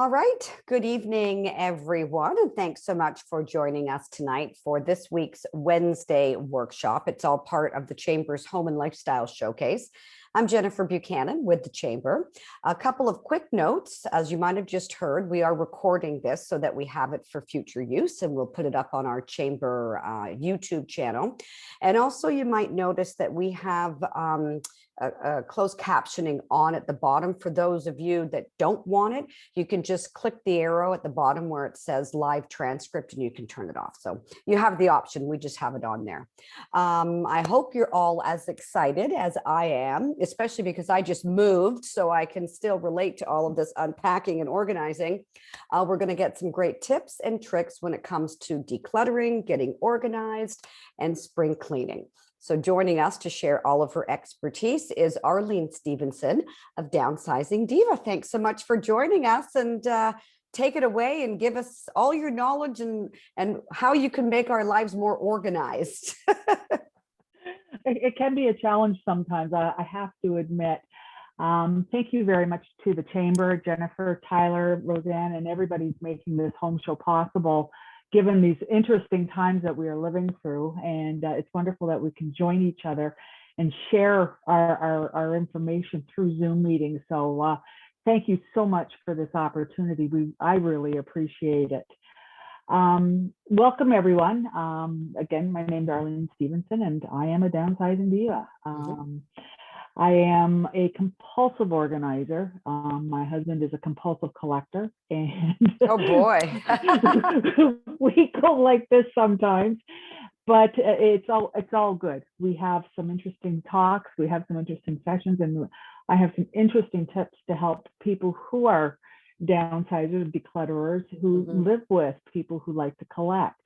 All right. Good evening, everyone. And thanks so much for joining us tonight for this week's Wednesday workshop. It's all part of the Chamber's Home and Lifestyle Showcase. I'm Jennifer Buchanan with the Chamber. A couple of quick notes. As you might have just heard, we are recording this so that we have it for future use, and we'll put it up on our Chamber YouTube channel. And also you might notice that we have closed captioning on at the bottom. For those of you that don't want it, you can just click the arrow at the bottom where it says live transcript and you can turn it off. So you have the option, we just have it on there. I hope you're all as excited as I am, especially because I just moved, so I can still relate to all of this unpacking and organizing. We're going to get some great tips and tricks when it comes to decluttering, getting organized, and spring cleaning. So joining us to share all of her expertise is Arlene Stephenson of Downsizing Diva. Thanks so much for joining us, and take it away and give us all your knowledge and how you can make our lives more organized. It can be a challenge sometimes, I have to admit. Thank you very much to the Chamber, Jennifer, Tyler, Roseanne, and everybody making this home show possible, given these interesting times that we are living through. And it's wonderful that we can join each other and share our information through Zoom meetings. So thank you so much for this opportunity. I really appreciate it. Welcome everyone. Again, my name is Arlene Stephenson and I am a Downsizing Diva. I am a compulsive organizer. My husband is a compulsive collector, and oh boy, we go like this sometimes, but it's all good. We have some interesting talks, we have some interesting sessions, and I have some interesting tips to help people who are downsizers, declutterers, who live with people who like to collect.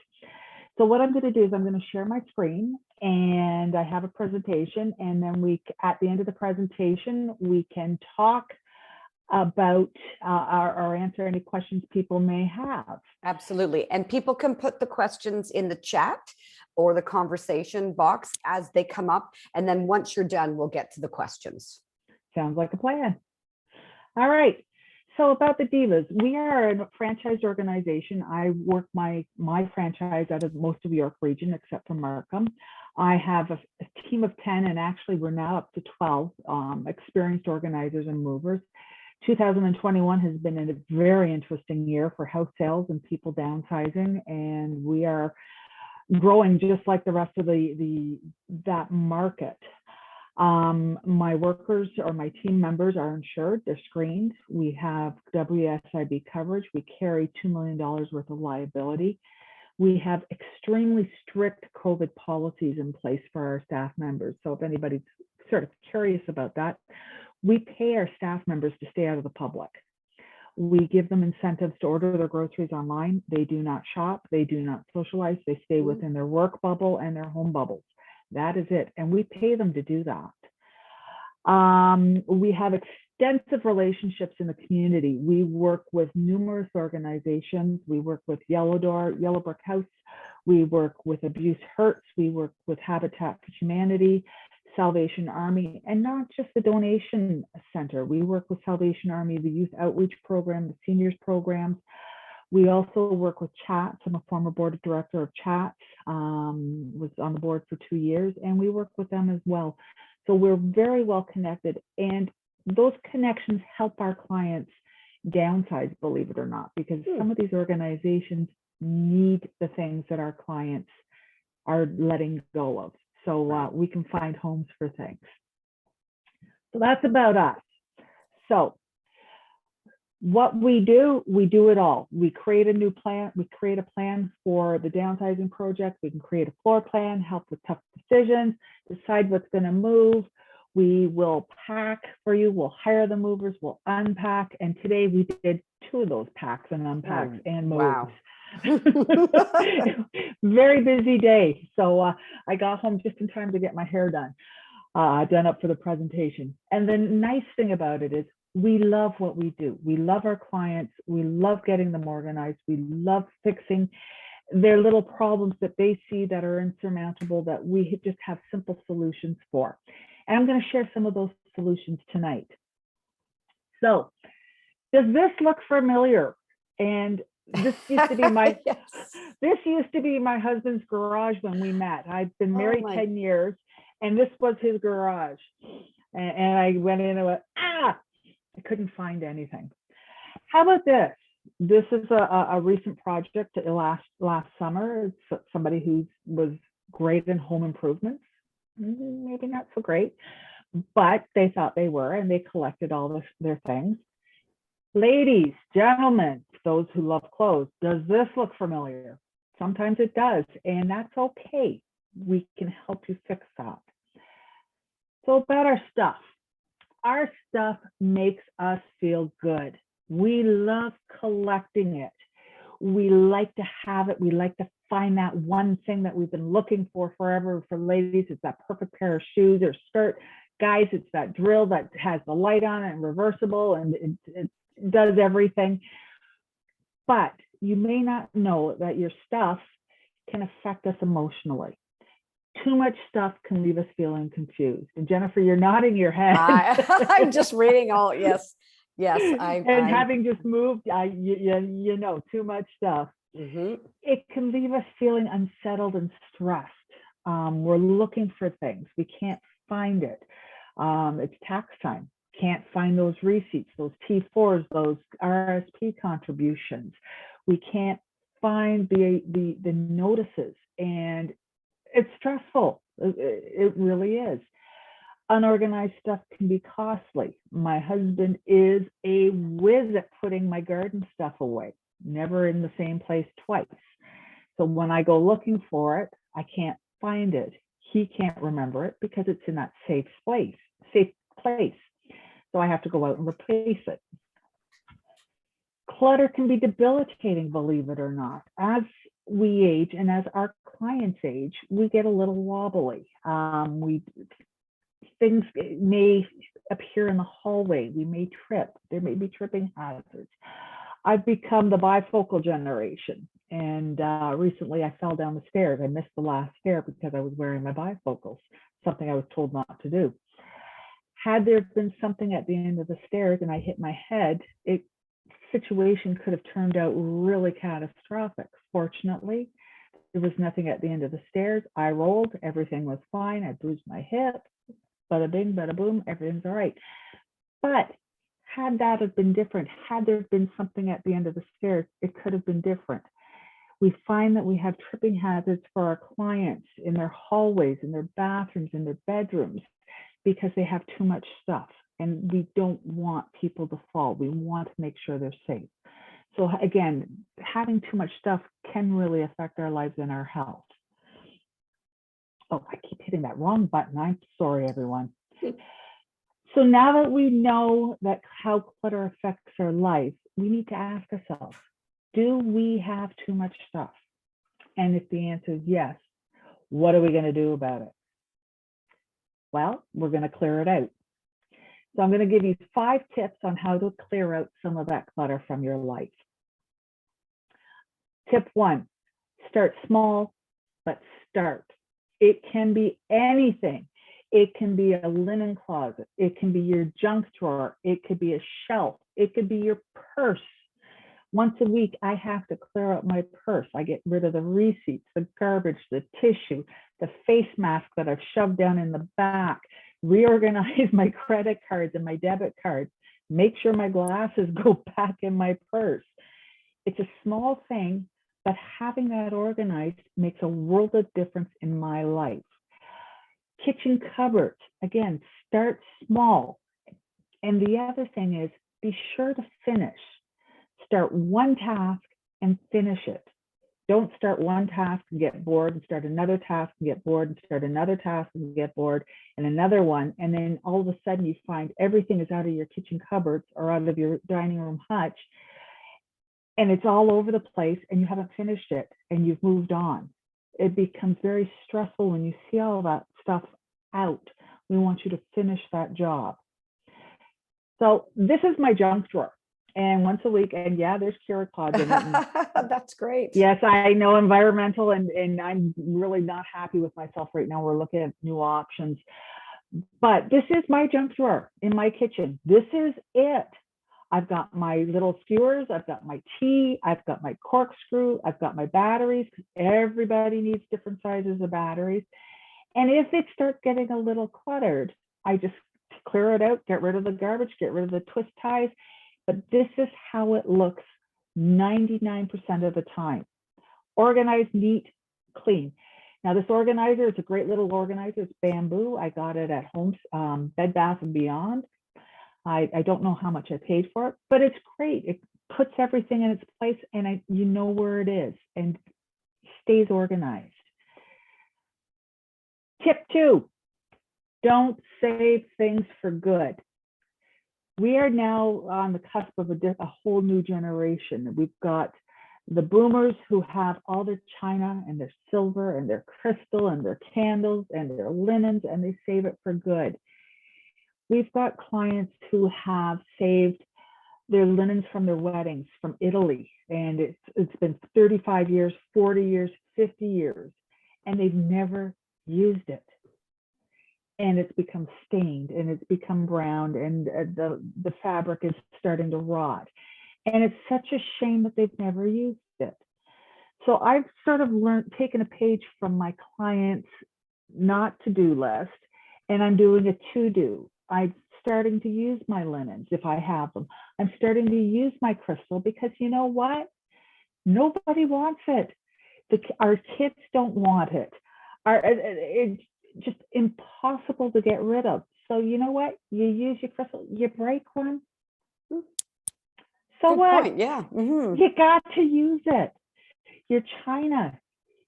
So what I'm going to do is I'm going to share my screen, and I have a presentation, and then at the end of the presentation, we can talk about or answer any questions people may have. Absolutely. And people can put the questions in the chat or the conversation box as they come up. And then once you're done, we'll get to the questions. Sounds like a plan. All right. So about the Divas, we are a franchised organization. I work my franchise out of most of York region, except for Markham. I have a team of 10, and actually we're now up to 12 experienced organizers and movers. 2021 has been a very interesting year for house sales and people downsizing, and we are growing just like the rest of that market. My workers or my team members are insured, they're screened. We have WSIB coverage. We carry $2 million worth of liability. We have extremely strict COVID policies in place for our staff members. So if anybody's sort of curious about that, we pay our staff members to stay out of the public. We give them incentives to order their groceries online. They do not shop, they do not socialize, they stay within their work bubble and their home bubbles. That is it. And we pay them to do that. We have extensive relationships in the community. We work with numerous organizations. We work with Yellow Brick House. We work with Abuse Hurts. We work with Habitat for Humanity, Salvation Army, and not just the donation center. We work with Salvation Army, the youth outreach program, the seniors programs. We also work with Chats. I'm a former board director of Chats, was on the board for 2 years, and we work with them as well. So we're very well connected, and those connections help our clients downsize, believe it or not, because some of these organizations need the things that our clients are letting go of. So we can find homes for things. So that's about us. So what we do it all. We create a new plan. We create a plan for the downsizing project. We can create a floor plan, help with tough decisions, decide what's going to move. We will pack for you. We'll hire the movers. We'll unpack. And today we did 2 of those packs and unpacks and moves. Wow. Very busy day. So I got home just in time to get my hair done up for the presentation. And the nice thing about it is we love what we do. We love our clients. We love getting them organized. We love fixing their little problems that they see that are insurmountable, that we just have simple solutions for. And I'm going to share some of those solutions tonight. So Does this look familiar? And this used to be my Yes. this used to be my husband's garage when we met. I'd been Oh married my. 10 years, and this was his garage. And I went in and went, I couldn't find anything. How about this? This is a recent project last summer. It's somebody who was great in home improvements, maybe not so great, but they thought they were, and they collected all their things. Ladies, gentlemen, those who love clothes, does this look familiar? Sometimes it does, and that's okay. We can help you fix that. So about our stuff. Our stuff makes us feel good. We love collecting it. We like to have it. We like to find that one thing that we've been looking for forever. For ladies, it's that perfect pair of shoes or skirt. Guys, it's that drill that has the light on it and reversible, and it does everything. But you may not know that your stuff can affect us emotionally. Too much stuff can leave us feeling confused. And Jennifer, you're nodding your head. I'm just reading all. Yes. And having just moved, you know, too much stuff. Mm-hmm. It can leave us feeling unsettled and stressed. We're looking for things. We can't find it. It's tax time. Can't find those receipts, those T4s, those RSP contributions. We can't find the notices, and it's stressful. It really is. Unorganized stuff can be costly. My husband is a whiz at putting my garden stuff away, never in the same place twice. So when I go looking for it, I can't find it. He can't remember it because it's in that safe place. So I have to go out and replace it. Clutter can be debilitating, believe it or not. As we age and as our clients age, we get a little wobbly. Things may appear in the hallway. We may trip. There may be tripping hazards. I've become the bifocal generation. And recently I fell down the stairs. I missed the last stair because I was wearing my bifocals, something I was told not to do. Had there been something at the end of the stairs and I hit my head, situation could have turned out really catastrophic. Fortunately, there was nothing at the end of the stairs. I rolled, everything was fine. I bruised my hip, bada bing, bada boom, everything's all right. But had that have been different, had there been something at the end of the stairs, it could have been different. We find that we have tripping hazards for our clients in their hallways, in their bathrooms, in their bedrooms, because they have too much stuff. And we don't want people to fall. We want to make sure they're safe. So again, having too much stuff can really affect our lives and our health. Oh, I keep hitting that wrong button. I'm sorry, everyone. So now that we know that how clutter affects our life, we need to ask ourselves, do we have too much stuff? And if the answer is yes, what are we going to do about it? Well, we're going to clear it out. So I'm going to give you 5 tips on how to clear out some of that clutter from your life. Tip 1, start small, but start. It can be anything. It can be a linen closet. It can be your junk drawer. It could be a shelf. It could be your purse. Once a week, I have to clear out my purse. I get rid of the receipts, the garbage, the tissue, the face mask that I've shoved down in the back, reorganize my credit cards and my debit cards, make sure my glasses go back in my purse. It's a small thing, but having that organized makes a world of difference in my life. Kitchen cupboards, again, start small. And the other thing is, be sure to finish. Start one task and finish it. Don't start one task and get bored and start another task and get bored and start another task and get bored and another one. And then all of a sudden you find everything is out of your kitchen cupboards or out of your dining room hutch, and it's all over the place and you haven't finished it and you've moved on. It becomes very stressful when you see all that stuff out. We want you to finish that job. So this is my junk drawer. And once a week, and yeah, there's Keurig pods in it. That's great. Yes, I know, environmental, and I'm really not happy with myself right now. We're looking at new options. But this is my junk drawer in my kitchen. This is it. I've got my little skewers, I've got my tea, I've got my corkscrew, I've got my batteries, because everybody needs different sizes of batteries. And if it starts getting a little cluttered, I just clear it out, get rid of the garbage, get rid of the twist ties. But this is how it looks 99% of the time. Organized, neat, clean. Now this organizer, it's a great little organizer. It's bamboo. I got it at home, Bed Bath and Beyond. I don't know how much I paid for it, but it's great. It puts everything in its place, and you know where it is and stays organized. Tip 2, don't save things for good. We are now on the cusp of a whole new generation. We've got the boomers who have all their china and their silver and their crystal and their candles and their linens, and they save it for good. We've got clients who have saved their linens from their weddings from Italy, and it's been 35 years, 40 years, 50 years, and they've never used it. And it's become stained and it's become brown, and the fabric is starting to rot. And it's such a shame that they've never used it. So I've sort of taken a page from my clients' not to-do list, and I'm doing a to-do. I'm starting to use my linens if I have them. I'm starting to use my crystal, because you know what? Nobody wants it. Our kids don't want it. It's just impossible to get rid of. So you know what? You use your crystal, you break one. So Good what? point. Yeah. Mm-hmm. You got to use it. Your china,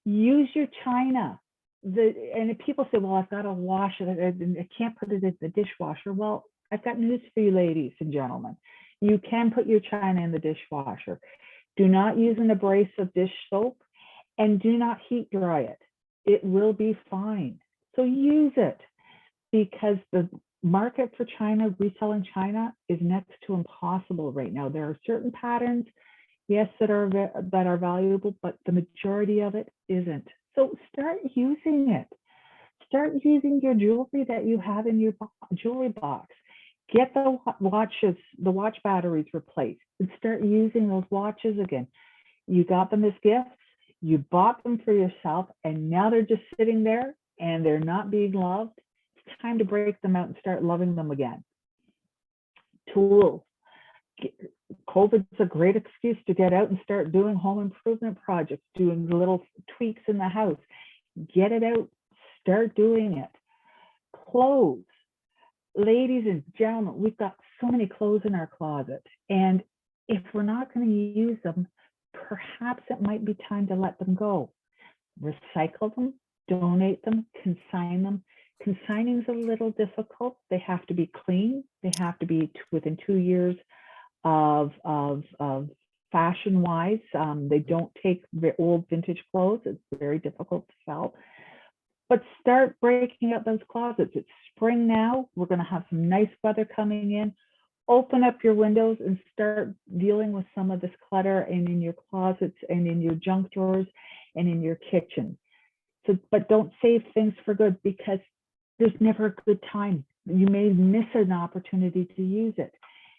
use your china. And if people say, well, I've got to wash it, and I can't put it in the dishwasher. Well, I've got news for you, ladies and gentlemen. You can put your china in the dishwasher. Do not use an abrasive dish soap, and do not heat dry it. It will be fine. So use it, because the market for china, reselling china, is next to impossible right now. There are certain patterns, yes, that are valuable, but the majority of it isn't. So start using it. Start using your jewelry that you have in your jewelry box. Get the watches, the watch batteries replaced, and start using those watches again. You got them as gifts, you bought them for yourself, and now they're just sitting there and they're not being loved. It's time to break them out and start loving them again. Tools. COVID's a great excuse to get out and start doing home improvement projects, doing little tweaks in the house. Get it out, start doing it. Clothes. Ladies and gentlemen, we've got so many clothes in our closet, and if we're not going to use them, perhaps it might be time to let them go. Recycle them, donate them, consign them. Consigning is a little difficult. They have to be clean. They have to be within 2 years of fashion wise. They don't take the old vintage clothes. It's very difficult to sell. But start breaking up those closets. It's spring now. We're going to have some nice weather coming in. Open up your windows and start dealing with some of this clutter, and in your closets and in your junk drawers and in your kitchen. So, but don't save things for good, because there's never a good time. You may miss an opportunity to use it.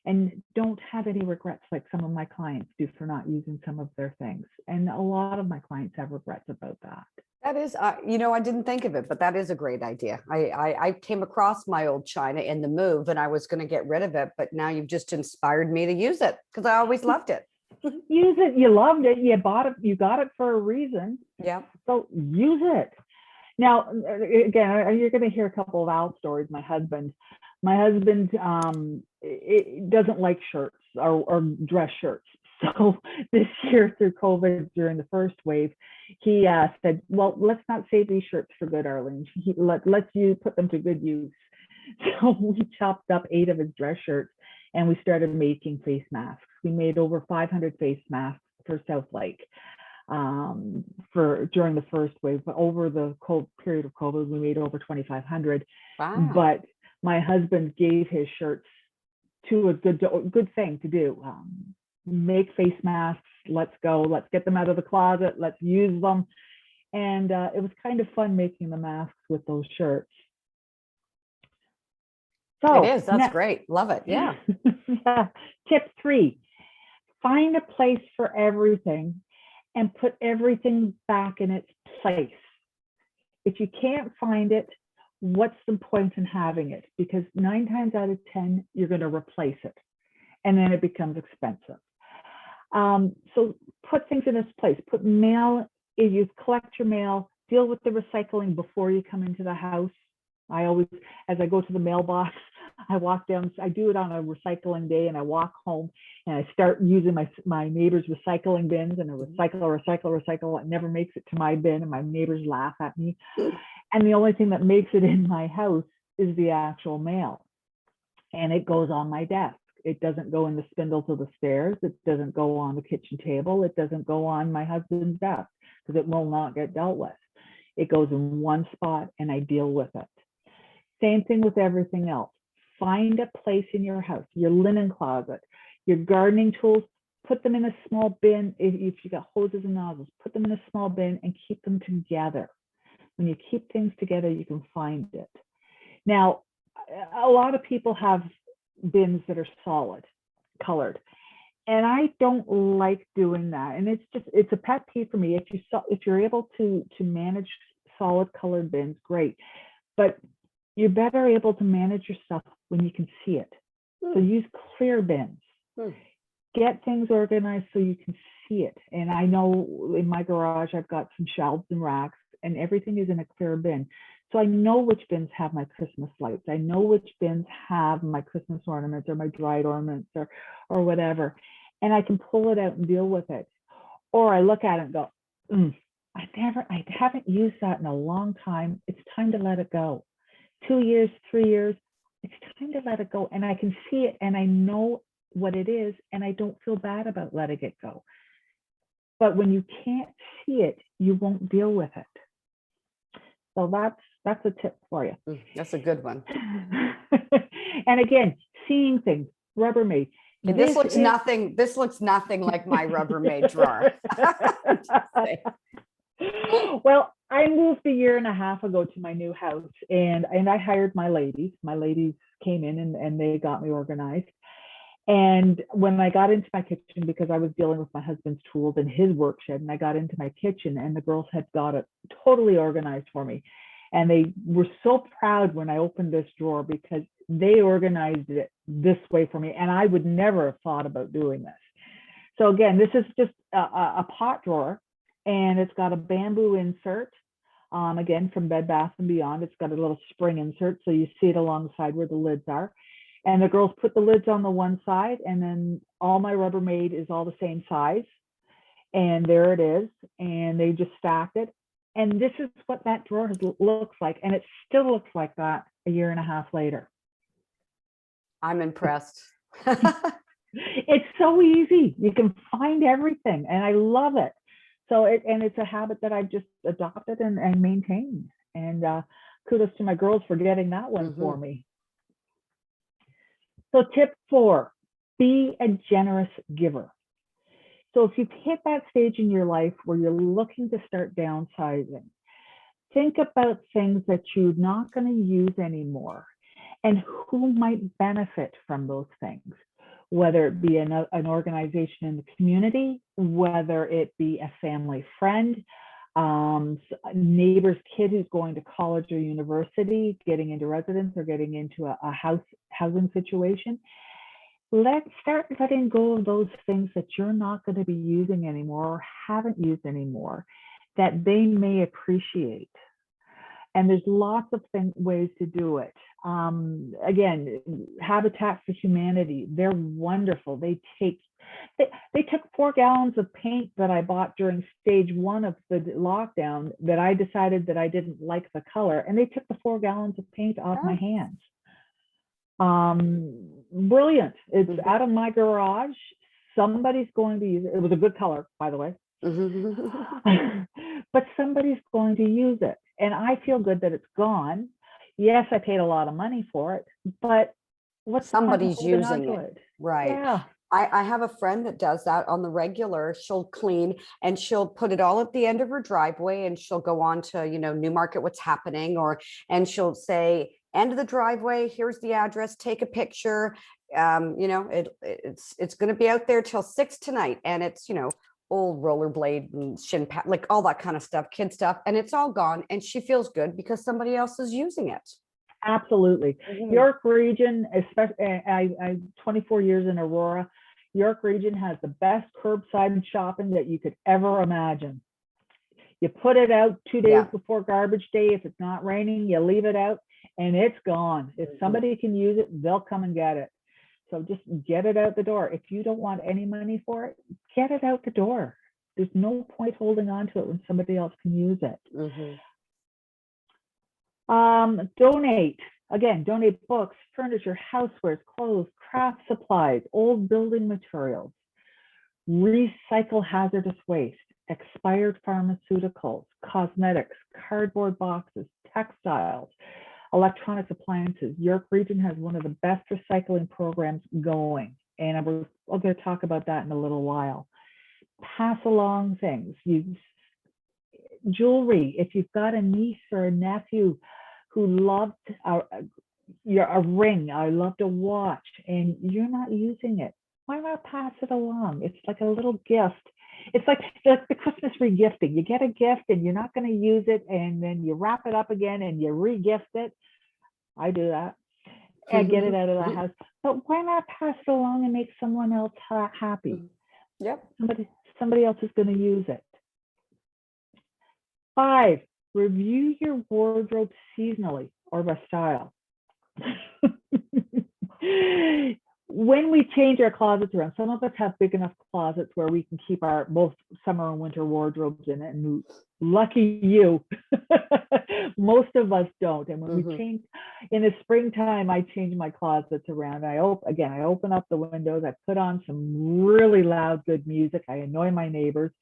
And don't have any regrets like some of my clients do for not using some of their things. And a lot of my clients have regrets about that. That is, I didn't think of it, but that is a great idea. I came across my old china in the move, and I was going to get rid of it, but now you've just inspired me to use it, because I always loved it. Use it. You loved it. You bought it. You got it for a reason. Yeah. So use it. Now, again, you're going to hear a couple of Al stories. My husband doesn't like shirts or dress shirts. So this year through COVID, during the first wave, he said, well, let's not save these shirts for good, Arlene. Let's you put them to good use. So we chopped up 8 of his dress shirts, and we started making face masks. We made over 500 face masks for South Lake during the first wave. But over the period of COVID, we made over 2,500. Wow. But my husband gave his shirts to a good thing to do. Make face masks. Let's go. Let's get them out of the closet. Let's use them. And it was kind of fun making the masks with those shirts. So It is. That's great. Love it. Yeah. yeah. Tip 3, find a place for everything and put everything back in its place. If you can't find it, what's the point in having it? Because 9 times out of 10, you're going to replace it, and then it becomes expensive. So put things in its place. Put mail, if you collect your mail, deal with the recycling before you come into the house. I always, as I go to the mailbox, I walk down, I do it on a recycling day, and I walk home and I start using my neighbor's recycling bins, and I recycle. It never makes it to my bin, and my neighbors laugh at me. And the only thing that makes it in my house is the actual mail. And it goes on my desk. It doesn't go in the spindles of the stairs. It doesn't go on the kitchen table. It doesn't go on my husband's desk because it will not get dealt with. It goes in one spot and I deal with it. Same thing with everything else. Find a place in your house, your linen closet, your gardening tools, put them in a small bin. If you got hoses and nozzles, put them in a small bin and keep them together. When you keep things together, you can find it. Now, a lot of people have bins that are solid colored, and I don't like doing that. And it's a pet peeve for me. If you're able to manage solid colored bins, great, but you're better able to manage your stuff when you can see it. So use clear bins. Get things organized so you can see it. And I know in my garage I've got some shelves and racks, and everything is in a clear bin. So I know which bins have my Christmas lights. I know which bins have my Christmas ornaments or my dried ornaments or whatever. And I can pull it out and deal with it. Or I look at it and go, I haven't used that in a long time. It's time to let it go. 2 years, 3 years, it's time to let it go. And I can see it and I know what it is, and I don't feel bad about letting it go. But when you can't see it, you won't deal with it. So that's a tip for you. That's a good one. And again, seeing things, Rubbermaid. This looks nothing like my Rubbermaid drawer. Well, I moved a year and a half ago to my new house, and I hired my ladies. My ladies came in and they got me organized. And when I got into my kitchen, because I was dealing with my husband's tools and his work shed, and I got into my kitchen, and the girls had got it totally organized for me. And they were so proud when I opened this drawer because they organized it this way for me. And I would never have thought about doing this. So again, this is just a pot drawer, and it's got a bamboo insert. Again, from Bed Bath & Beyond, it's got a little spring insert, so you see it alongside where the lids are. And the girls put the lids on the one side, and then all my Rubbermaid is all the same size. And there it is. And they just stacked it. And this is what that drawer looks like. And it still looks like that a year and a half later. I'm impressed. It's so easy. You can find everything. And I love it. So it's a habit that I've just adopted and maintained. And kudos to my girls for getting that one for me. So tip 4, be a generous giver. So if you've hit that stage in your life where you're looking to start downsizing, think about things that you're not going to use anymore and who might benefit from those things, whether it be an organization in the community, whether it be a family friend, a neighbor's kid who's going to college or university, getting into residence or getting into a housing situation. Let's start letting go of those things that you're not going to be using anymore or haven't used anymore that they may appreciate. And there's lots of ways to do it. Again, Habitat for Humanity, they're wonderful. They took 4 gallons of paint that I bought during stage 1 of the lockdown that I decided that I didn't like the color, and they took the 4 gallons of paint off my hands. Brilliant. It's out of my garage. Somebody's going to use it. It was a good color, by the way. But somebody's going to use it. And I feel good that it's gone. Yes, I paid a lot of money for it, but somebody's using it. Right. Yeah. I have a friend that does that on the regular. She'll clean and she'll put it all at the end of her driveway, and she'll go on to, Newmarket, what's happening, and she'll say, end of the driveway. Here's the address. Take a picture. It's going to be out there till 6 tonight. And it's, old rollerblade and shin pad, like all that kind of stuff, kid stuff. And it's all gone. And she feels good because somebody else is using it. Absolutely. Mhm. York Region, especially, I 24 years in Aurora, York Region has the best curbside shopping that you could ever imagine. You put it out 2 days before garbage day. If it's not raining, you leave it out and it's gone. If somebody can use it, they'll come and get it. So just get it out the door. If you don't want any money for it, get it out the door. There's no point holding on to it when somebody else can use it. Donate. Again, donate books, furniture, housewares, clothes, craft supplies, old building materials. Recycle hazardous waste, expired pharmaceuticals, cosmetics, cardboard boxes, textiles, electronics, appliances. York Region has one of the best recycling programs going, and I'm going to talk about that in a little while. Pass along things. Jewelry. If you've got a niece or a nephew who loved a ring, I loved a watch, and you're not using it, why not pass it along? It's like a little gift. It's like the Christmas regifting. You get a gift and you're not going to use it, and then you wrap it up again and you regift it. I do that and get it out of the house. But why not pass it along and make someone else happy? Yep. Somebody else is going to use it. 5, review your wardrobe seasonally or by style. When we change our closets around, some of us have big enough closets where we can keep our both summer and winter wardrobes in it, and lucky you. Most of us don't. And when we change in the springtime, I change my closets around. I open up the windows, I put on some really loud good music, I annoy my neighbors,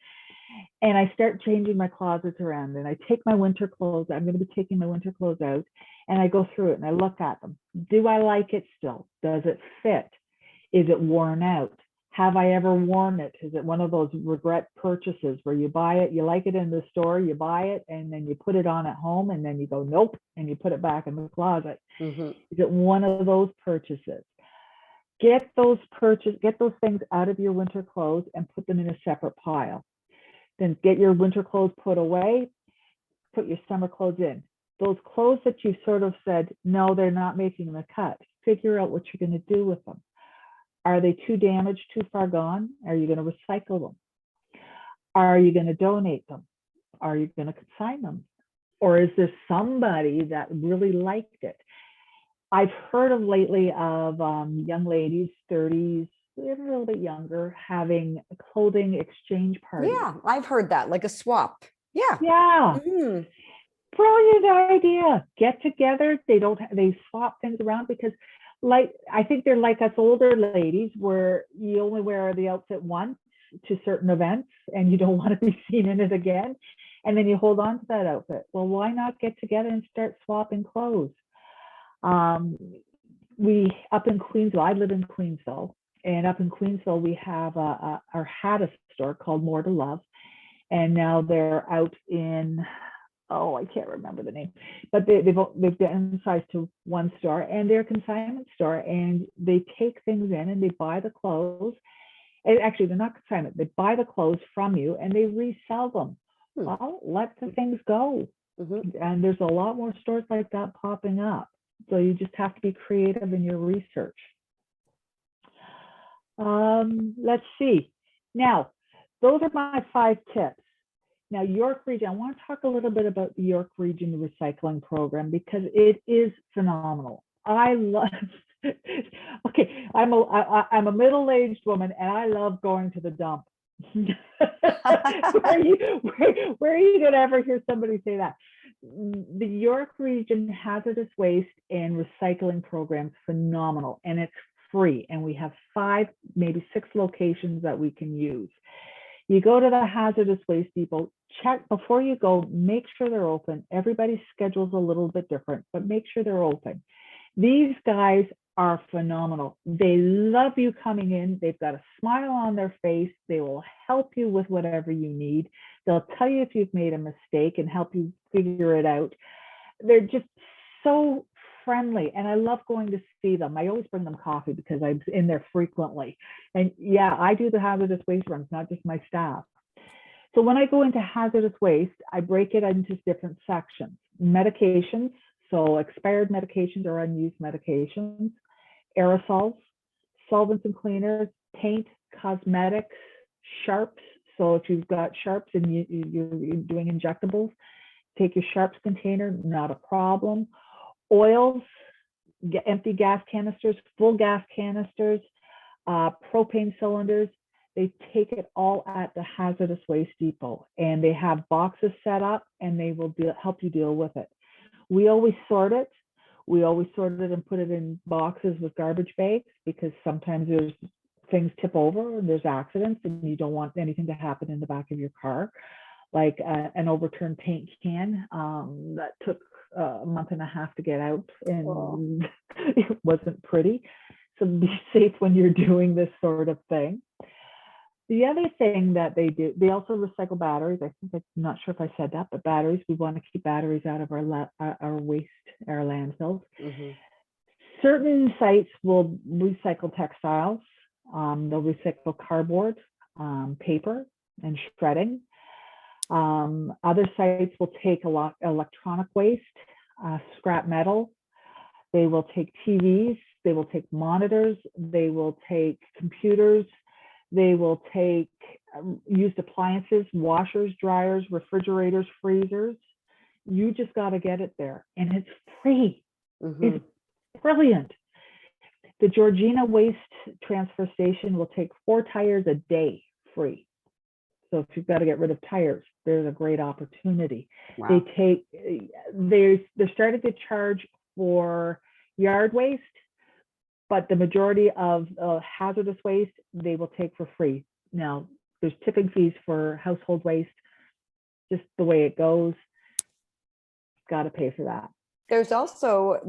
and I start changing my closets around. And I take my winter clothes, I'm going to be taking my winter clothes out, and I go through it and I look at them. Do I like it still? Does it fit? Is it worn out? Have I ever worn it? Is it one of those regret purchases where you buy it, you like it in the store, you buy it, and then you put it on at home, and then you go, nope, and you put it back in the closet? Is it one of those purchases? Get those things out of your winter clothes and put them in a separate pile. Then get your winter clothes put away, put your summer clothes in. Those clothes that you sort of said, no, they're not making the cut, figure out what you're going to do with them. Are they too damaged, too far gone? Are you going to recycle them? Are you going to donate them? Are you going to consign them? Or is there somebody that really liked it? I've heard of lately of young ladies, 30s, a little bit younger, having clothing exchange parties. Yeah, I've heard that, like a swap. Yeah. Yeah. Brilliant idea. Get together. They swap things around, because I think they're like us older ladies, where you only wear the outfit once to certain events and you don't want to be seen in it again. And then you hold on to that outfit. Well, why not get together and start swapping clothes? We up in Queensville, I live in Queensville, and up in Queensville, we have our hat store called More to Love. And now they're out in, I can't remember the name, but they've downsized to one store, and they're a consignment store, and they take things in and they buy the clothes. And actually, they're not consignment. They buy the clothes from you and they resell them. Well, let the things go. And there's a lot more stores like that popping up. So you just have to be creative in your research. Let's see. Now, those are my 5 tips. Now, York Region, I want to talk a little bit about the York Region recycling program, because it is phenomenal. I love, okay, I'm a middle-aged woman, and I love going to the dump. Where are you going to ever hear somebody say that? The York Region hazardous waste and recycling program is phenomenal, and it's free. And we have 5, maybe 6 locations that we can use. You go to the hazardous waste depot, check before you go, make sure they're open. Everybody's schedule's a little bit different, but make sure they're open. These guys are phenomenal. They love you coming in. They've got a smile on their face. They will help you with whatever you need. They'll tell you if you've made a mistake and help you figure it out. They're just so friendly, and I love going to see them. I always bring them coffee because I'm in there frequently. And yeah, I do the hazardous waste runs, not just my staff. So when I go into hazardous waste, I break it into different sections. Medications, so expired medications or unused medications, aerosols, solvents and cleaners, paint, cosmetics, sharps. So if you've got sharps and you're doing injectables, take your sharps container, not a problem. Oils, empty gas canisters, full gas canisters, propane cylinders, they take it all at the hazardous waste depot, and they have boxes set up, and they will help you deal with it. We always sort it. We always sort it and put it in boxes with garbage bags, because sometimes there's things tip over and there's accidents, and you don't want anything to happen in the back of your car, like an overturned paint can that took a month and a half to get out, and it wasn't pretty. So be safe when you're doing this sort of thing. The other thing that they do, they also recycle batteries. I think, I'm not sure if I said that, but batteries, we want to keep batteries out of our waste, our landfills. Mm-hmm. Certain sites will recycle textiles. They'll recycle cardboard, paper, and shredding. Other sites will take a lot electronic waste, scrap metal. They will take TVs. They will take monitors. They will take computers. They will take used appliances, washers, dryers, refrigerators, freezers. You just got to get it there, and it's free. Mm-hmm. It's brilliant. The Georgina Waste Transfer Station will take 4 tires a day free. So if you've got to get rid of tires, there's a great opportunity. Wow. They're starting to charge for yard waste, but the majority of hazardous waste, they will take for free. Now, there's tipping fees for household waste, just the way it goes. Got to pay for that. There's also,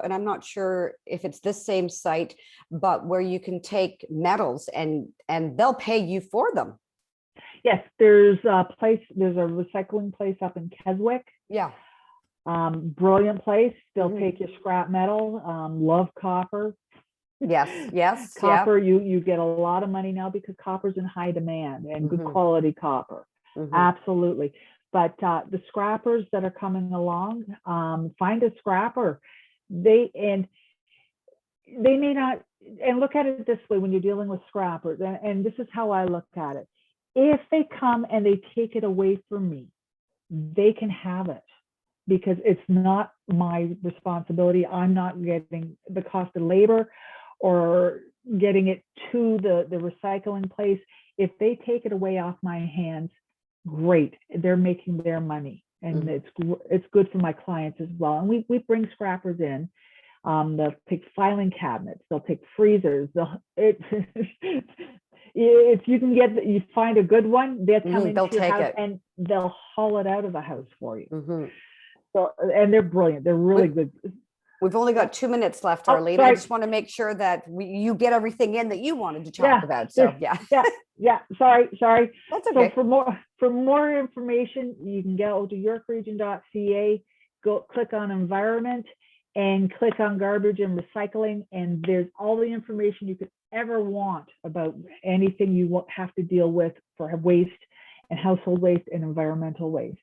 and I'm not sure if it's this same site, but where you can take metals and they'll pay you for them. Yes, there's a recycling place up in Keswick. Yeah. Brilliant place. They'll take your scrap metal. Love copper. Yes. Copper, you get a lot of money now because copper's in high demand, and good quality copper. Absolutely. But the scrappers that are coming along, find a scrapper. They may not, and look at it this way when you're dealing with scrappers, and this is how I look at it. If they come and they take it away from me, they can have it, because it's not my responsibility. I'm not getting the cost of labor or getting it to the recycling place. If they take it away off my hands, great, they're making their money, and it's good for my clients as well. And we bring scrappers in. They'll take filing cabinets, they'll take freezers. If you find a good one, they'll come into your house and they'll haul it out of the house for you. So, and they're brilliant. They're really good. We've only got 2 minutes left, Arlene. I just want to make sure that you get everything in that you wanted to talk about. So yeah. Sorry. That's okay. So for more information, you can go to yorkregion.ca, go click on environment, and click on garbage and recycling, and there's all the information you could ever want about anything you have to deal with for waste and household waste and environmental waste.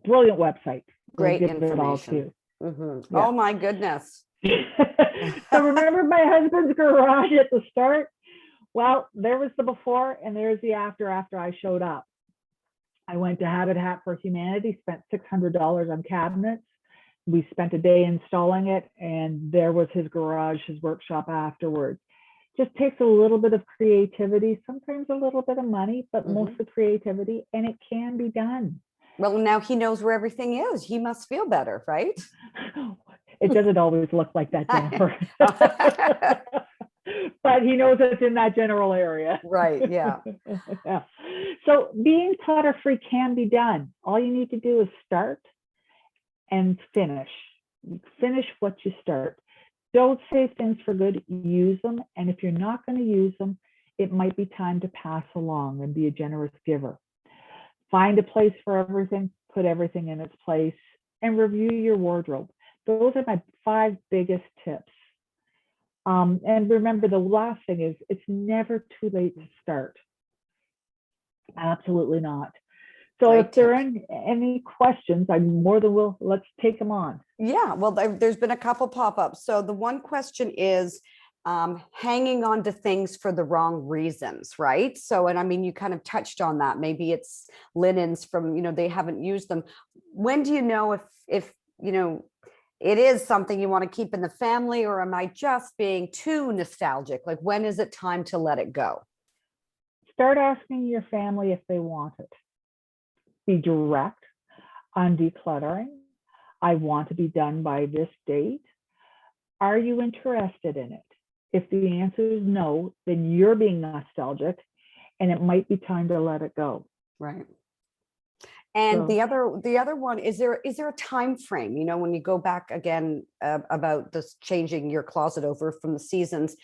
Brilliant website. Great information. Oh my goodness. So remember my husband's garage at the start? Well, there was the before and there's the after I showed up. I went to Habitat for Humanity, spent $600 on cabinets. We spent a day installing it, and there was his garage, his workshop afterwards. Just takes a little bit of creativity, sometimes a little bit of money, but mostly creativity, and it can be done. Well, now he knows where everything is. He must feel better, right? It doesn't always look like that, Jennifer. But he knows it's in that general area. Right, yeah. So being clutter-free can be done. All you need to do is start and finish. Finish what you start. Don't save things for good, use them. And if you're not going to use them, it might be time to pass along and be a generous giver. Find a place for everything, put everything in its place, and review your wardrobe. Those are my 5 biggest tips. And remember, the last thing is it's never too late to start. Absolutely not. So Great if there are tips. any questions, I'm more than will. Let's take them on. Yeah, well, there's been a couple pop-ups. So the one question is hanging on to things for the wrong reasons, right? So, and I mean, you kind of touched on that. Maybe it's linens from, they haven't used them. When do you know if it is something you want to keep in the family, or am I just being too nostalgic? Like, when is it time to let it go? Start asking your family if they want it. Be direct on decluttering. I want to be done by this date. Are you interested in it? If the answer is no, then you're being nostalgic and it might be time to let it go. Right. And So, the other one, is there a time frame, when you go back again about this changing your closet over from the seasons?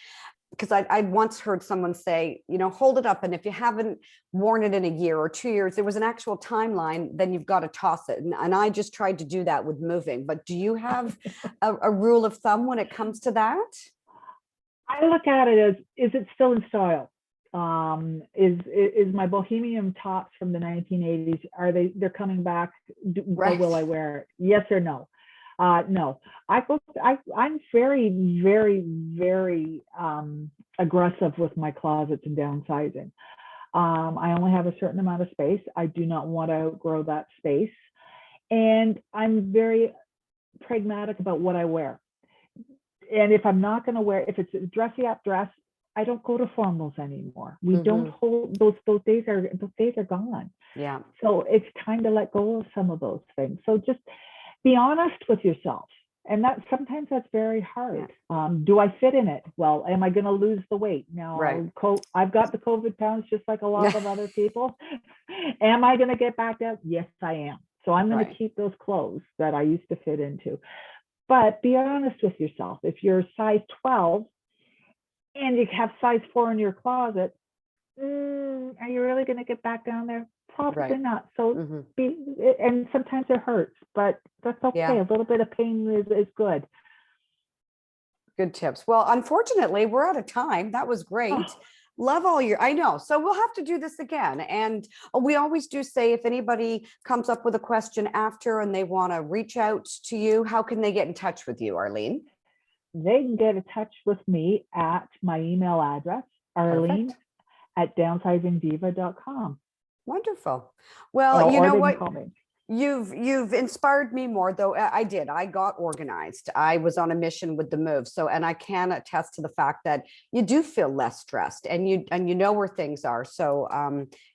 Because I once heard someone say, hold it up. And if you haven't worn it in a year or 2 years, there was an actual timeline, then you've got to toss it. And I just tried to do that with moving. But do you have a rule of thumb when it comes to that? I look at it as, is it still in style? Is my bohemian tops from the 1980s, they're coming back? Right. Will I wear it? Yes or no? No. I'm very, very, very aggressive with my closets and downsizing. I only have a certain amount of space. I do not want to outgrow that space. And I'm very pragmatic about what I wear. And if I'm not going to wear, if it's a dressy up dress, I don't go to formals anymore. We don't hold those days are gone. Yeah. So it's time to let go of some of those things. So just be honest with yourself. And sometimes that's very hard. Yeah. Do I fit in it? Well, am I going to lose the weight? No, Right. I've got the COVID pounds just like a lot of other people. Am I going to get back up? Yes, I am. So I'm going to keep those clothes that I used to fit into. But be honest with yourself. If you're size 12 and you have size 4 in your closet, are you really going to get back down there? Probably not. So and sometimes it hurts, but that's okay. Yeah. A little bit of pain is good. Good tips. Well, unfortunately, we're out of time. That was great. Love all I know. So we'll have to do this again. And we always do say, if anybody comes up with a question after and they want to reach out to you, how can they get in touch with you, Arlene? They can get in touch with me at my email address, Arlene at downsizingdiva.com. Wonderful. Well, you know what? Call me. You've inspired me more, though. I got organized. I was on a mission with the move. So, and I can attest to the fact that you do feel less stressed and you know where things are. So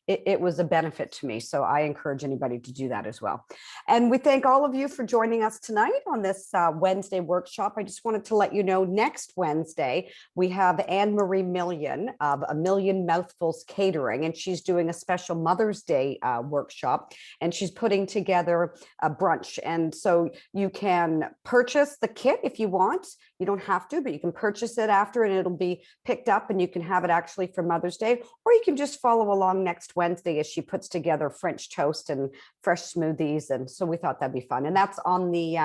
it was a benefit to me. So I encourage anybody to do that as well. And we thank all of you for joining us tonight on this Wednesday workshop. I just wanted to let you know, next Wednesday, we have Anne Marie Million of A Million Mouthfuls Catering, and she's doing a special Mother's Day workshop, and she's putting together a brunch. And so you can purchase the kit if you want. You don't have to, but you can purchase it after and it'll be picked up and you can have it actually for Mother's Day, or you can just follow along next Wednesday as she puts together French toast and fresh smoothies. And so we thought that'd be fun. And that's on the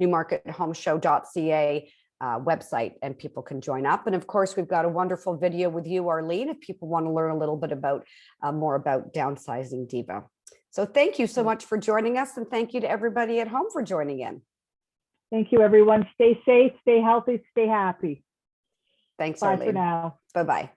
newmarkethomeshow.ca website, and people can join up. And of course, we've got a wonderful video with you, Arlene, if people want to learn a little bit about more about Downsizing Diva. So thank you so much for joining us. And thank you to everybody at home for joining in. Thank you, everyone. Stay safe, stay healthy, stay happy. Thanks, Bye Arlene. for now. Bye-bye.